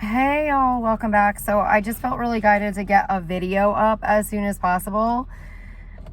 Hey y'all, welcome back. So I just felt really guided to get a video up as soon as possible.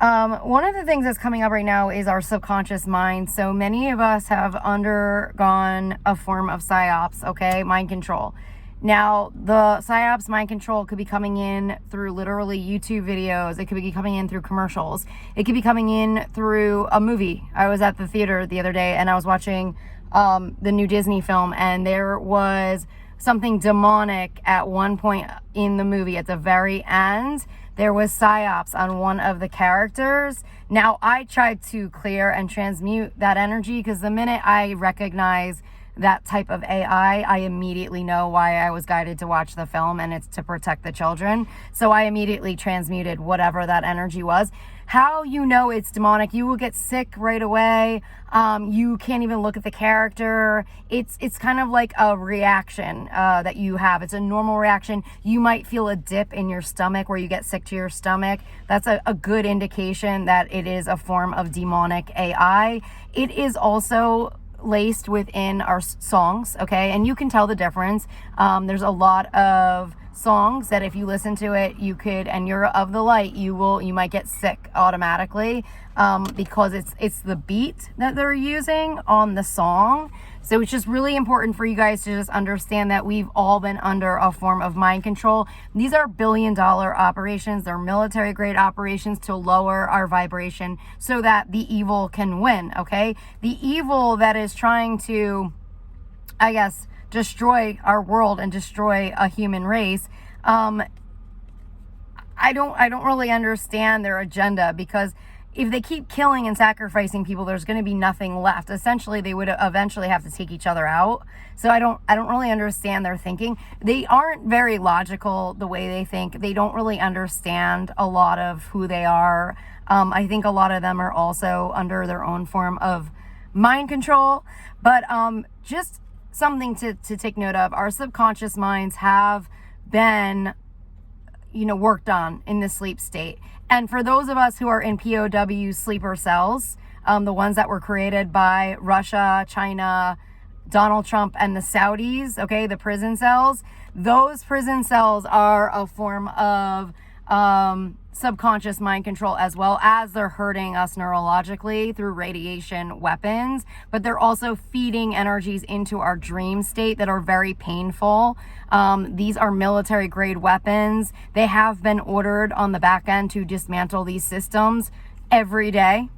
One of the things that's coming up right now is our subconscious mind. So many of us have undergone a form of psyops, okay, mind control. Now, the psyops mind control could be coming in through literally YouTube videos. It could be coming in through commercials. It could be coming in through a movie. I was at the theater the other day and I was watching the new Disney film, and there was something demonic at one point in the movie. At the very end, there was psyops on one of the characters. Now, I tried to clear and transmute that energy because the minute I recognize that type of AI, I immediately know why I was guided to watch the film, and it's to protect the children. So I immediately transmuted whatever that energy was. How you know it's demonic? You will get sick right away. You can't even look at the character. It's kind of like a reaction that you have. It's a normal reaction. You might feel a dip in your stomach where you get sick to your stomach. That's a good indication that it is a form of demonic AI. It is also laced within our songs, okay, and you can tell the difference. There's a lot of songs that if you listen to it, you could, and you're of the light, you might get sick automatically because it's the beat that they're using on the song. So it's just really important for you guys to just understand that we've all been under a form of mind control. These are billion-dollar operations. They're military-grade operations to lower our vibration so that the evil can win, okay? The evil that is trying to, I guess, destroy our world and destroy a human race. I don't really understand their agenda, because if they keep killing and sacrificing people, there's going to be nothing left. Essentially, they would eventually have to take each other out. So I don't really understand their thinking. They aren't very logical the way they think. They don't really understand a lot of who they are. I think a lot of them are also under their own form of mind control. But just something to take note of: our subconscious minds have been, worked on in the sleep state. And for those of us who are in POW sleeper cells, the ones that were created by Russia, China, Donald Trump, and the Saudis, okay, the prison cells, those prison cells are a form of subconscious mind control, as well as they're hurting us neurologically through radiation weapons, but they're also feeding energies into our dream state that are very painful. These are military grade weapons. They have been ordered on the back end to dismantle these systems every day.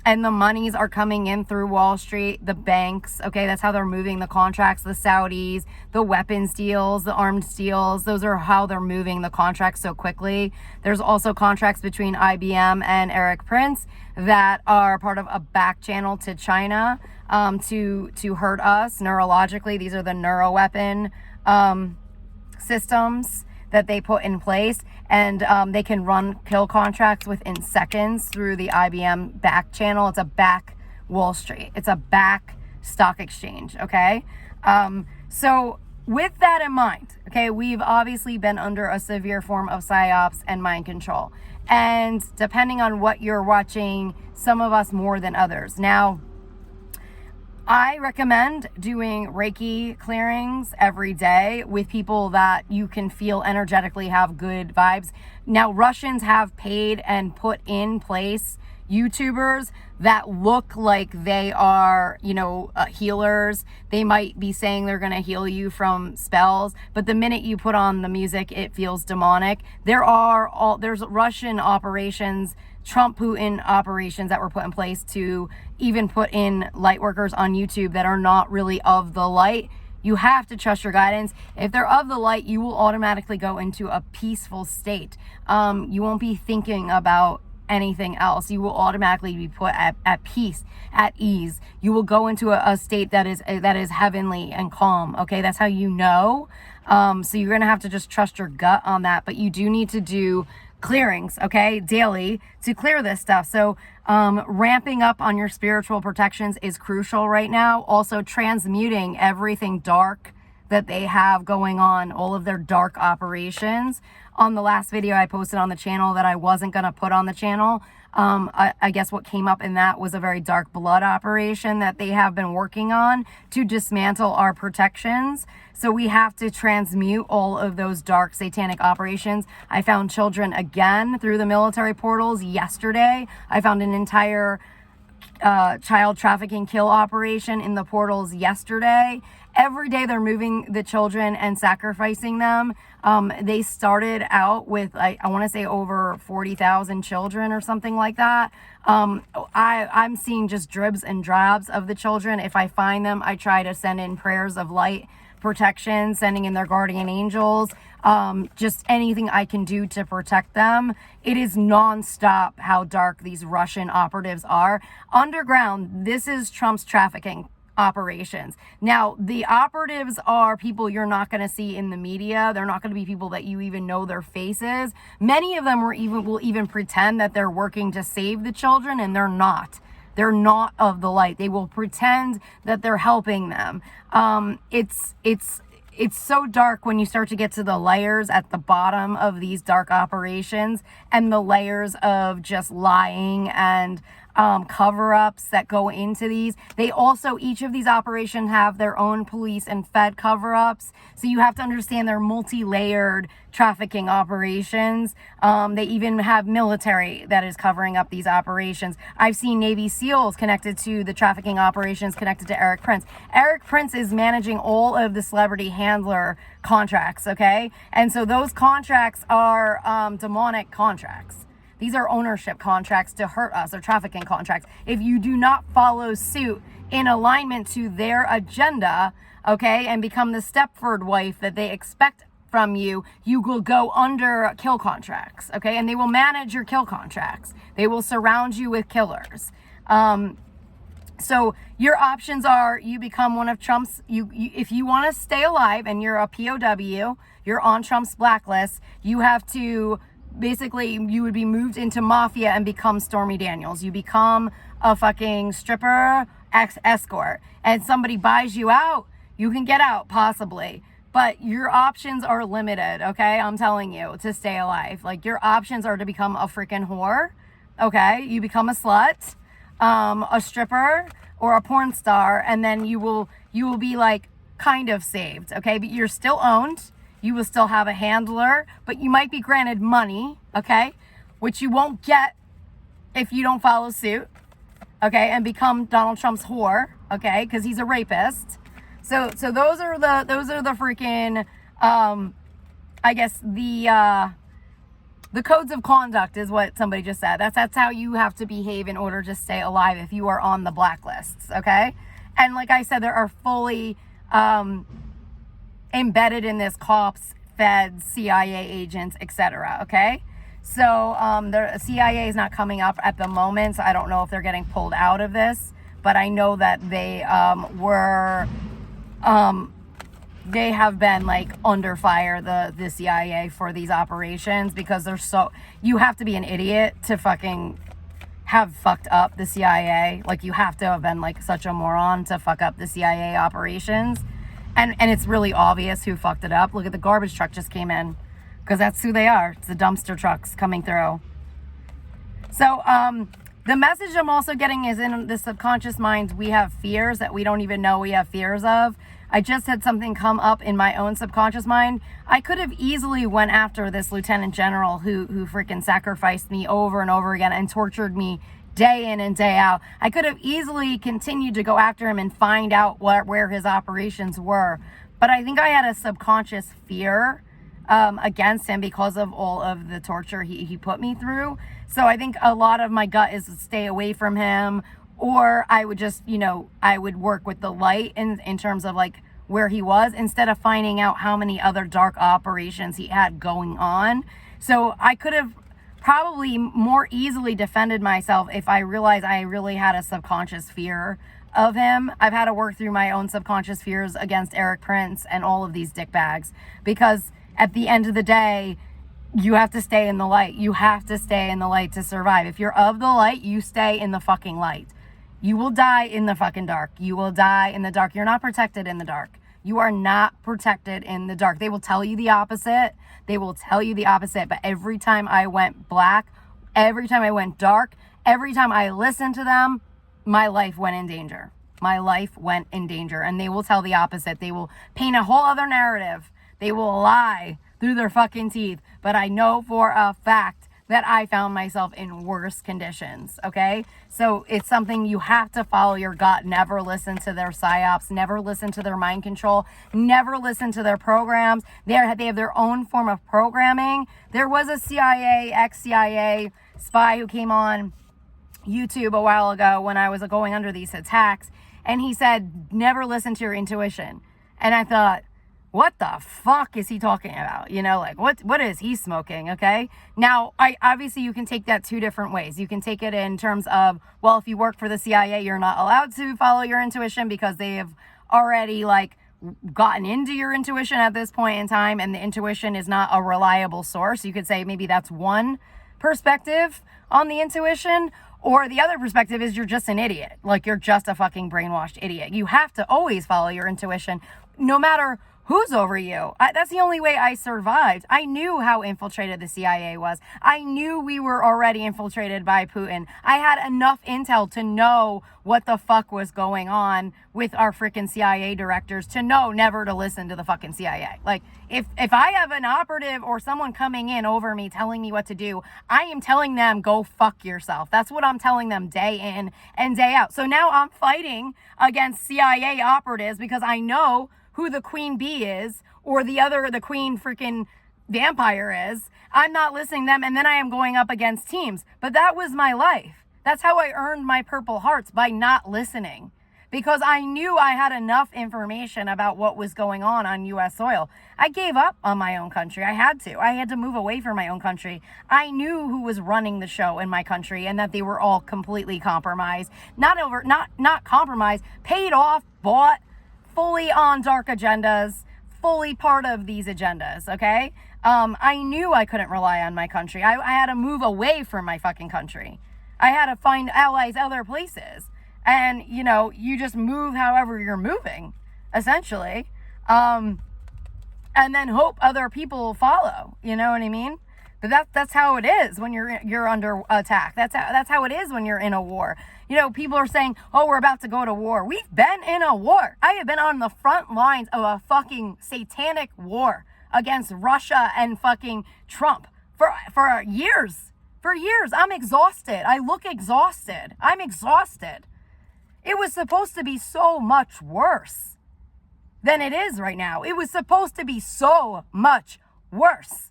And the monies are coming in through Wall Street, the banks, okay? That's how they're moving the contracts, the Saudis, the weapons deals, the arms deals. Those are how they're moving the contracts so quickly. There's also contracts between IBM and Eric Prince that are part of a back channel to China to hurt us neurologically. These are the neuroweapon systems that they put in place, and they can kill contracts within seconds through the IBM back channel. It's a back Wall Street. It's a back stock exchange, okay? So with that in mind, okay, we've obviously been under a severe form of psyops and mind control. And depending on what you're watching, some of us more than others. Now, I recommend doing Reiki clearings every day with people that you can feel energetically have good vibes. Now, Russians have paid and put in place YouTubers that look like they are, healers. They might be saying they're going to heal you from spells, but the minute you put on the music, it feels demonic. There's Russian operations, Trump Putin operations that were put in place to even put in light workers on YouTube that are not really of the light. You have to trust your guidance. If they're of the light, you will automatically go into a peaceful state. You won't be thinking about anything else. You will automatically be put at peace, at ease. You will go into a state that is heavenly and calm. Okay, that's how you know. So you're gonna have to just trust your gut on that. But you do need to do clearings, okay, daily to clear this stuff. So ramping up on your spiritual protections is crucial right now. Also transmuting everything dark that they have going on, all of their dark operations. On the last video I posted on the channel that I wasn't going to put on the channel, I guess what came up in that was a very dark blood operation that they have been working on to dismantle our protections. So we have to transmute all of those dark satanic operations. I found children again through the military portals yesterday. I found an entire child trafficking kill operation in the portals yesterday. Every day they're moving the children and sacrificing them. They started out with, I want to say, over 40,000 children or something like that. I'm seeing just dribs and drabs of the children. If I find them, I try to send in prayers of light protection, sending in their guardian angels, just anything I can do to protect them. It is nonstop how dark these Russian operatives are. Underground, this is Trump's trafficking operations. Now, the operatives are people you're not going to see in the media. They're not going to be people that you even know their faces. Many of them will even pretend that they're working to save the children, and they're not. They're not of the light. They will pretend that they're helping them. It's so dark when you start to get to the layers at the bottom of these dark operations and the layers of just lying and cover-ups that go into these. They also, each of these operations have their own police and Fed cover-ups. So you have to understand they're multi-layered trafficking operations. They even have military that is covering up these operations. I've seen Navy SEALs connected to the trafficking operations connected to Eric Prince. Eric Prince is managing all of the celebrity handler contracts, okay? And so those contracts are demonic contracts. These are ownership contracts to hurt us, or trafficking contracts. If you do not follow suit in alignment to their agenda, okay, and become the Stepford wife that they expect from you, you will go under kill contracts, okay? And they will manage your kill contracts. They will surround you with killers. So your options are you become one of Trump's, if you want to stay alive and you're a POW, you're on Trump's blacklist, you have to basically, you would be moved into mafia and become Stormy Daniels. You become a fucking stripper escort and somebody buys you out, you can get out possibly. But your options are limited, okay? I'm telling you, to stay alive. Like, your options are to become a freaking whore, okay? You become a slut, a stripper, or a porn star, and then you will be, like, kind of saved, okay? But you're still owned. You will still have a handler, but you might be granted money, okay? Which you won't get if you don't follow suit, okay? And become Donald Trump's whore, okay? Because he's a rapist. So those are the freaking, I guess the codes of conduct is what somebody just said. That's how you have to behave in order to stay alive if you are on the blacklists, okay? And like I said, there are fully embedded in this cops, feds, CIA agents, etc. Okay, so the CIA is not coming up at the moment, so I don't know if they're getting pulled out of this, but I know that they they have been like under fire, the CIA, for these operations, because they're so, you have to be an idiot to fucking have fucked up the CIA. Like, you have to have been like such a moron to fuck up the CIA operations. And it's really obvious who fucked it up. Look at the garbage truck just came in, because that's who they are. It's the dumpster trucks coming through. So the message I'm also getting is, in the subconscious mind, we have fears that we don't even know we have fears of. I just had something come up in my own subconscious mind. I could have easily went after this lieutenant general who freaking sacrificed me over and over again and tortured me day in and day out. I could have easily continued to go after him and find out where his operations were. But I think I had a subconscious fear against him because of all of the torture he put me through. So I think a lot of my gut is to stay away from him, or I would just, I would work with the light in terms of like where he was, instead of finding out how many other dark operations he had going on. So I could have probably more easily defended myself if I realized I really had a subconscious fear of him. I've had to work through my own subconscious fears against Eric Prince and all of these dickbags, because at the end of the day, you have to stay in the light. You have to stay in the light to survive. If you're of the light, you stay in the fucking light. You will die in the fucking dark. You will die in the dark. You're not protected in the dark. You are not protected in the dark. They will tell you the opposite. They will tell you the opposite. But every time I went black, every time I went dark, every time I listened to them, my life went in danger. My life went in danger. And they will tell the opposite. They will paint a whole other narrative. They will lie through their fucking teeth. But I know for a fact that I found myself in worse conditions, okay? So it's something you have to follow your gut. Never listen to their psyops. Never listen to their mind control. Never listen to their programs. They have their own form of programming. There was a CIA, ex-CIA spy who came on YouTube a while ago when I was going under these attacks, and he said, never listen to your intuition. And I thought, what the fuck is he talking about? You know, like what is he smoking? Okay. Now, obviously you can take that two different ways. You can take it in terms of, well, if you work for the CIA, you're not allowed to follow your intuition because they have already like gotten into your intuition at this point in time, and the intuition is not a reliable source. You could say maybe that's one perspective on the intuition, or the other perspective is you're just an idiot. Like you're just a fucking brainwashed idiot. You have to always follow your intuition, no matter who's over you. That's the only way I survived. I knew how infiltrated the CIA was. I knew we were already infiltrated by Putin. I had enough intel to know what the fuck was going on with our freaking CIA directors to know never to listen to the fucking CIA. Like, if I have an operative or someone coming in over me telling me what to do, I am telling them, go fuck yourself. That's what I'm telling them day in and day out. So now I'm fighting against CIA operatives because I know who the queen bee is, or the queen freaking vampire is. I'm not listening to them, and then I am going up against teams. But that was my life. That's how I earned my Purple Hearts, by not listening. Because I knew I had enough information about what was going on U.S. soil. I gave up on my own country. I had to move away from my own country. I knew who was running the show in my country, and that they were all completely compromised. Not compromised, paid off, bought, fully on dark agendas, fully part of these agendas, okay? I knew I couldn't rely on my country. I had to move away from my fucking country. I had to find allies other places. And, you know, you just move however you're moving, essentially. And then hope other people will follow, you know what I mean? But that's how it is when you're under attack. That's how it is when you're in a war. You know, people are saying, oh, we're about to go to war. We've been in a war. I have been on the front lines of a fucking satanic war against Russia and fucking Trump for years. For years. I'm exhausted. I look exhausted. I'm exhausted. It was supposed to be so much worse than it is right now. It was supposed to be so much worse.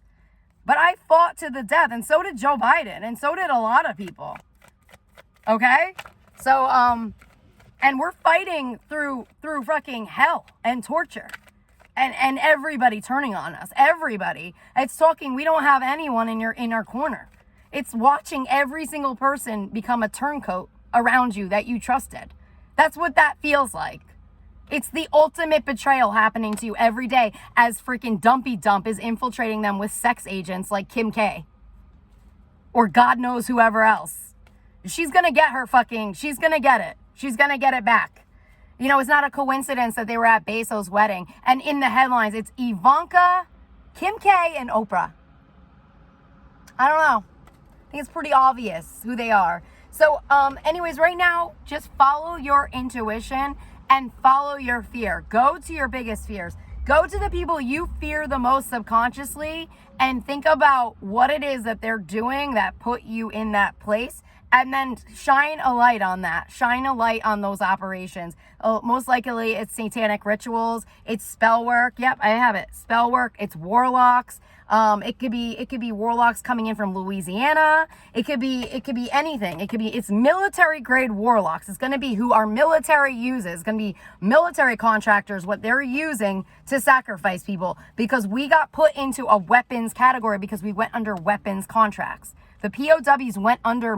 But I fought to the death, and so did Joe Biden, and so did a lot of people. Okay? So, and we're fighting through fucking hell and torture. And everybody turning on us. Everybody. It's talking, we don't have anyone in our corner. It's watching every single person become a turncoat around you that you trusted. That's what that feels like. It's the ultimate betrayal happening to you every day as freaking Dumpy Dump is infiltrating them with sex agents like Kim K. Or God knows whoever else. She's going to get she's going to get it. She's going to get it back. You know, it's not a coincidence that they were at Bezos' wedding. And in the headlines, it's Ivanka, Kim K, and Oprah. I don't know. I think it's pretty obvious who they are. So, anyways, right now, just follow your intuition and follow your fear. Go to your biggest fears. Go to the people you fear the most subconsciously and think about what it is that they're doing that put you in that place. And then shine a light on that. Shine a light on those operations. Most likely it's satanic rituals. It's spell work. Yep, I have it. Spell work. It's warlocks. It could be warlocks coming in from Louisiana. It could be anything. It's military grade warlocks. It's going to be who our military uses. It's going to be military contractors, what they're using to sacrifice people, because we got put into a weapons category because we went under weapons contracts. The POWs went under